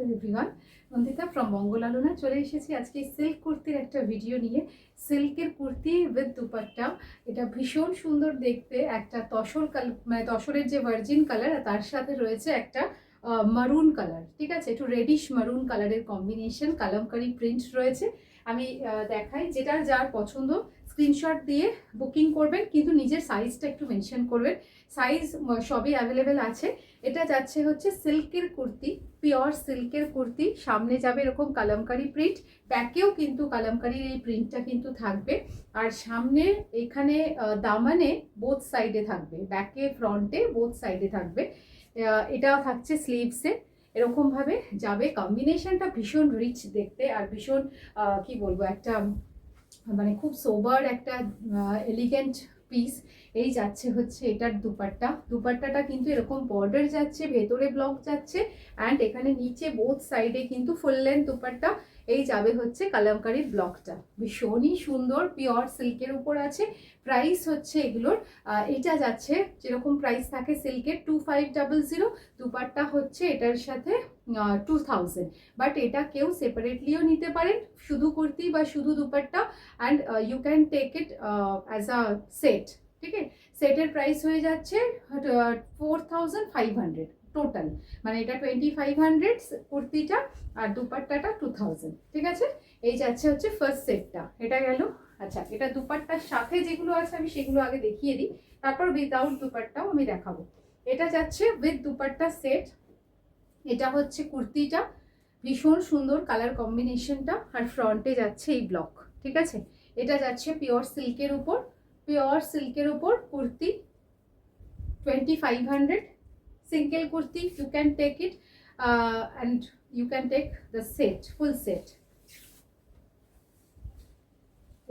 Hello everyone, Nandita from মঙ্গলালনা চলে এসেছি আজকে সিল্ক কুর্তির একটা ভিডিও নিয়ে। সিল্কের কুর্তি উইথ দুপাট্টা, এটা ভীষণ সুন্দর দেখতে। একটা তসর কালার, মানে তসরের যে ভার্জিন কালার, আর তার সাথে রয়েছে একটা মারুন কালার, ঠিক আছে, একটু রেডিশ মারুন কালারের কম্বিনেশন, কালামকারি প্রিন্ট রয়েছে। আমি দেখাই, যেটা যার পছন্দ স্ক্রিনশট দিয়ে বুকিং করবেন, কিন্তু নিজের সাইজটা একটু মেনশন করবেন। সাইজ সবই অ্যাভেলেবেল আছে। এটা যাচ্ছে হচ্ছে সিল্কের কুর্তি, পিওর সিল্কের কুর্তি। সামনে যাবে এরকম কালামকারি প্রিন্ট, ব্যাকেও কিন্তু কালামকারির এই প্রিন্টটা কিন্তু থাকবে। আর সামনে এখানে দামানে বোথ সাইডে থাকবে, ব্যাকে ফ্রন্টে বোথ সাইডে থাকবে। এটাও থাকছে স্লিভসে, এরকমভাবে যাবে। কম্বিনেশনটা ভীষণ রিচ দেখতে, আর ভীষণ কি বলবো, একটা মানে খুব সোবার একটা এলিগেন্ট পিস। এই যাচ্ছে হচ্ছে এটার দুপাট্টাটা কিন্তু এরকম বর্ডার যাচ্ছে, ভেতরে ব্লক যাচ্ছে, অ্যান্ড এখানে নিচে বোথ সাইডে কিন্তু ফুল লেন্থ দুপাট্টা। এই যাবে হচ্ছে কালামকারির ব্লকটা, ভীষণই সুন্দর, পিওর সিল্কের উপর আছে। প্রাইস হচ্ছে এগুলোর, এটা যাচ্ছে যেরকম প্রাইস থাকে সিল্কের 2500, দুপাট্টা হচ্ছে এটার সাথে 2000। বাট এটা কেউ সেপারেটলিও নিতে পারেন, শুধু কুর্তি বা শুধু dupatta, and you can take it as a set. ঠিক আছে, সেটের প্রাইস হয়ে যাচ্ছে 4500 টোটাল, মানে এটা 2500 কুর্তিটা, আর দুপাট্টাটা 2000। ঠিক আছে, এই যাচ্ছে হচ্ছে ফার্স্ট সেটটা, এটা গেল। আচ্ছা, এটা দুপাট্টার সাথে যেগুলো আছে আমি সেগুলো আগে দেখিয়ে দিই, তারপর উইদাউট দুপাট্টাও আমি দেখাবো। এটা যাচ্ছে উইথ দুপাট্টা সেট। এটা হচ্ছে কুর্তিটা, ভীষণ সুন্দর কালার কম্বিনেশনটা, আর ফ্রন্টে যাচ্ছে এই ব্লক। ঠিক আছে, এটা যাচ্ছে পিওর সিল্কের উপর, পিওর সিল্কের উপর kurti 2500 single kurti. You can take it and you can take the set, full set.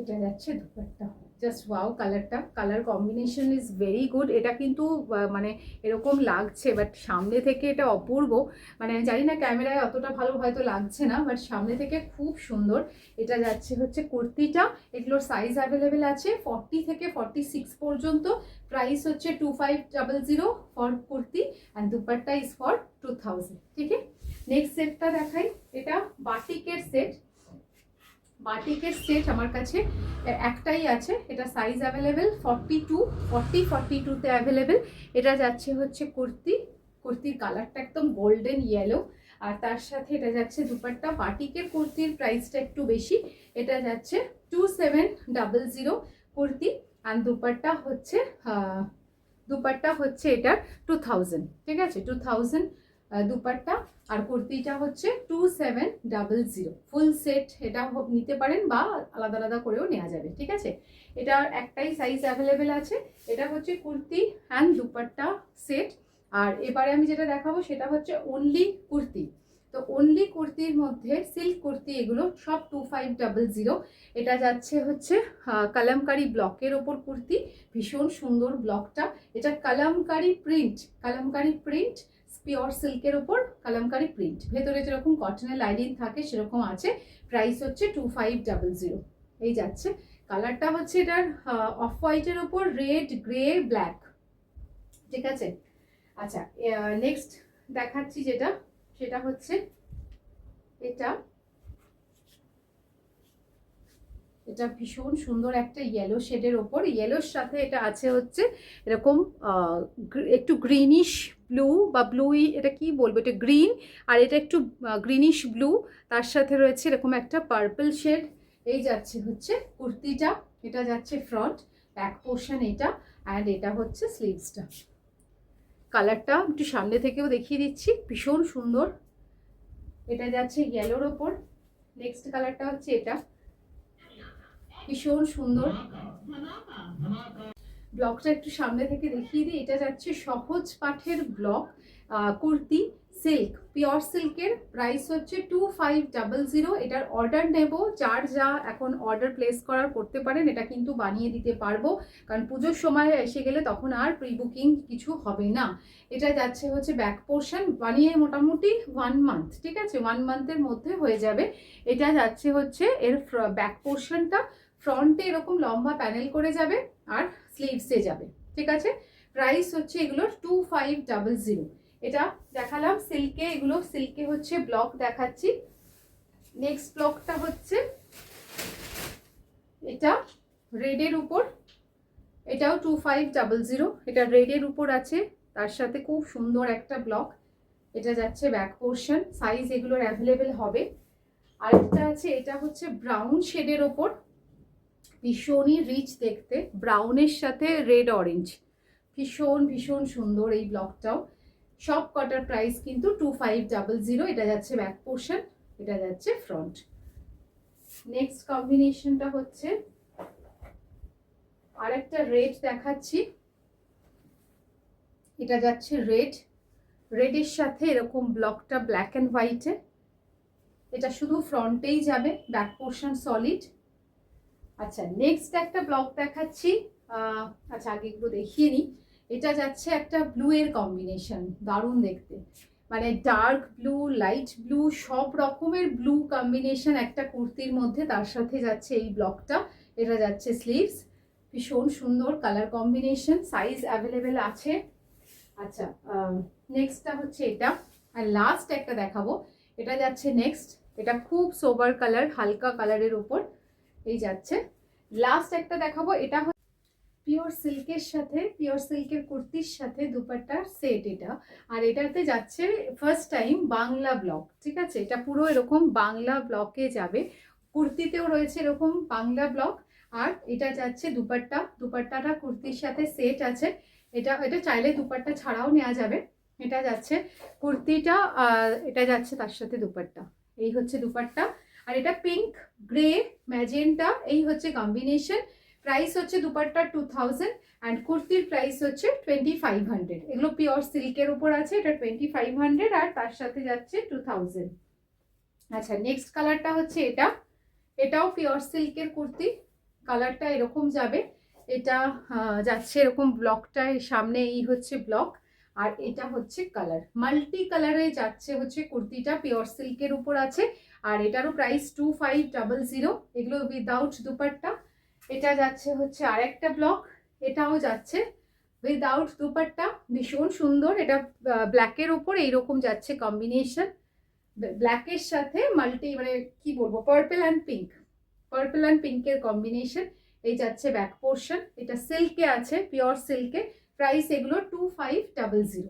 এটা যাচ্ছে dupatta, just wow, colour combination is very good. এটা কিন্তু মানে এরকম লাগছে, বাট সামনে থেকে এটা অপূর্ব। মানে জানি না ক্যামেরায় অতটা ভালো হয়তো লাগছে না, বাট সামনে থেকে খুব সুন্দর। এটা যাচ্ছে হচ্ছে কুর্তিটা, এগুলোর সাইজ অ্যাভেলেবেল আছে 40 থেকে 46 পর্যন্ত। প্রাইস হচ্ছে 2500 for kurti, and dupatta is for 2000। ঠিক আছে, নেক্সট সেটটা দেখাই। এটা বাটিকের সেট, বাটিকের সেট আমার কাছে একটাই আছে, এটা সাইজ অ্যাভেলেবেল 42তে অ্যাভেলেবেল। এটা যাচ্ছে হচ্ছে কুর্তির কালারটা একদম গোল্ডেন ইয়েলো, আর তার সাথে এটা যাচ্ছে দুপাট্টা। বাটিকের কুর্তির প্রাইসটা একটু বেশি, এটা যাচ্ছে 2700 কুর্তি, আর দুপাট্টা হচ্ছে এটার 2000। ঠিক আছে, 2000 দুপাট্টা, আর কুর্তিটা হচ্ছে 2700। ফুল সেট এটা নিতে পারেন, বা আলাদা আলাদা করেও নেওয়া যাবে। ঠিক আছে, এটার একটাই সাইজ অ্যাভেলেবেল আছে। এটা হচ্ছে কুর্তি অ্যান্ড দুপাট্টা সেট। আর এবারে আমি যেটা দেখাবো সেটা হচ্ছে অনলি কুর্তি। তো অনলি কুর্তির মধ্যে সিল্ক কুর্তি, এগুলো সব 2500। এটা যাচ্ছে হচ্ছে কালামকারি ব্লকের ওপর কুর্তি, ভীষণ সুন্দর ব্লকটা। এটা কালামকারি প্রিন্ট, পিওর সিল্কের ওপর কালামকারি প্রিন্ট, ভেতরে যেরকম কটনের লাইনিং থাকে সেরকম আছে। প্রাইস হচ্ছে 2500। এই যাচ্ছে, কালারটা হচ্ছে এটার অফ হোয়াইটের ওপর রেড, গ্রে, ব্ল্যাক। ঠিক আছে, আচ্ছা, নেক্সট দেখাচ্ছি যেটা, সেটা হচ্ছে এটা ভীষণ সুন্দর একটা ইয়েলো শেডের ওপর, ইয়েলোর সাথে এটা আছে হচ্ছে এরকম একটু গ্রিনিশ ব্লু, বা ব্লুই, এটা কি বলবো, এটা গ্রিন, আর এটা একটু গ্রিনিশ ব্লু, তার সাথে রয়েছে এরকম একটা পার্পল শেড। এই যাচ্ছে হচ্ছে কুর্তিটা, এটা যাচ্ছে ফ্রন্ট, ব্যাক পোর্শন এটা, অ্যান্ড এটা হচ্ছে স্লিভসটা। কালারটা একটু সামনে থেকেও দেখিয়ে দিচ্ছি, ভীষণ সুন্দর। এটা যাচ্ছে ইয়েলোর ওপর। নেক্সট কালারটা হচ্ছে এটা, ভীষণ সুন্দর। ব্লকটা একটু সামনে থেকে দেখিয়ে দিই। এটা যাচ্ছে সহজ পাঠের ব্লক কুর্তি, সিল্ক, পিওর সিল্কের। প্রাইস হচ্ছে 2500। এটার অর্ডার নেব, যার যা এখন অর্ডার প্লেস করার করতে পারেন, এটা কিন্তু বানিয়ে দিতে পারবো, কারণ পুজোর সময় এসে গেলে তখন আর প্রি বুকিং কিছু হবে না। এটা যাচ্ছে হচ্ছে ব্যাক পোর্শন, বানিয়ে মোটামুটি 1 মান্থ, ঠিক আছে, 1 মান্থের মধ্যে হয়ে যাবে। এটা যাচ্ছে হচ্ছে এর ব্যাক পোর্শনটা, ফ্রন্টে এরকম লম্বা প্যানেল করে যাবে, আর স্লিভসে যাবে। ঠিক আছে, প্রাইস হচ্ছে এগুলোর 2500। এটা দেখালাম সিল্কে, এগুলো সিল্কে হচ্ছে ব্লক দেখাচ্ছি। নেক্সট ব্লকটা হচ্ছে এটা রেডের উপর, এটাও 2500, এটা রেডের উপর আছে, তার সাথে খুব সুন্দর একটা ব্লক। এটা যাচ্ছে ব্যাক পোর্শন, সাইজ এগুলোর অ্যাভেলেবেল হবে। আরেকটা আছে, এটা হচ্ছে ব্রাউন শেডের ওপর, ভীষণই রিচ দেখতে, ব্রাউনের সাথে রেড অরেঞ্জ, ভীষণ ভীষণ সুন্দর এই ব্লকটাও। সব কটার প্রাইস কিন্তু 2500। এটা যাচ্ছে ব্যাক পোর্শন, এটা যাচ্ছে ফ্রন্ট। নেক্সট কম্বিনেশনটা হচ্ছে আরেকটা রেড দেখাচ্ছি, এটা যাচ্ছে রেড, রেডের সাথে এরকম ব্লকটা ব্ল্যাক অ্যান্ড হোয়াইটে, এটা শুধু ফ্রন্টেই যাবে, ব্যাক পোর্শন সলিড। আচ্ছা নেক্সট একটা ব্লক দেখাচ্ছি, আচ্ছা আগে এগুলো দেখিয়ে নিই। এটা যাচ্ছে একটা ব্লু এর কম্বিনেশন, দারুণ দেখতে, মানে ডার্ক ব্লু, লাইট ব্লু, সব রকমের ব্লু কম্বিনেশন একটা কুর্তির মধ্যে, তার সাথে যাচ্ছে এই ব্লকটা। এটা যাচ্ছে স্লিভস, ভীষণ সুন্দর কালার কম্বিনেশন, সাইজ অ্যাভেলেবেল আছে। আচ্ছা নেক্সটটা হচ্ছে এটা, আর লাস্ট একটা দেখাবো, এটা যাচ্ছে নেক্সট, এটা খুব সোবার কালার, হালকা কালারের উপর এই যাচ্ছে। লাস্ট একটা দেখাবো, এটা পিওর সিল্কের সাথে, পিওর সিল্কের কুর্তির সাথে দুপাট্টার সেট এটা। আর এটাতে যাচ্ছে ফার্স্ট টাইম বাংলা ব্লক, ঠিক আছে, এটা পুরো এরকম বাংলা ব্লকে যাবে, কুর্তিতেও রয়েছে এরকম বাংলা ব্লক। আর এটা যাচ্ছে দুপাট্টা, দুপাট্টাটা কুর্তির সাথে সেট আছে। এটা এটা চাইলে দুপাট্টা ছাড়াও নেওয়া যাবে। এটা যাচ্ছে কুর্তিটা, এটা যাচ্ছে তার সাথে দুপাট্টা, এই হচ্ছে দুপাট্টা। আর এটা পিঙ্ক, গ্রে, ম্যাজেন্টা, এই হচ্ছে কম্বিনেশন। প্রাইস হচ্ছে দুপাট্টার 2000 অ্যান্ড কুর্তির প্রাইস হচ্ছে 2500। এগুলো পিওর সিল্কের উপর আছে, এটা 2500 আর তার সাথে যাচ্ছে 2000। আচ্ছা নেক্সট কালারটা হচ্ছে এটা, এটাও পিওর সিল্কের কুর্তি, কালারটা এরকম যাবে, এটা যাচ্ছে এরকম ব্লকটায় সামনে, এই হচ্ছে ব্লক, আর এটা হচ্ছে কালার, মাল্টি কালারে যাচ্ছে হচ্ছে কুর্তিটা, পিওর সিল্কের উপর আছে। আর এটারও প্রাইস 2500, এগুলো উইদাউট দুপাট্টা। এটা যাচ্ছে হচ্ছে আরেকটা ব্লক, এটাও যাচ্ছে উইদাউট দুপাট্টা, ভীষণ সুন্দর, এটা ব্ল্যাকের উপর এইরকম যাচ্ছে কম্বিনেশন, ব্ল্যাকের সাথে মাল্টি, মানে কি বলবো, purple and pink, purple and পিঙ্কের কম্বিনেশন। এই যাচ্ছে ব্যাক পোর্শন, এটা সিল্কে আছে, পিওর সিল্কে, প্রাইস এগুলো 2500।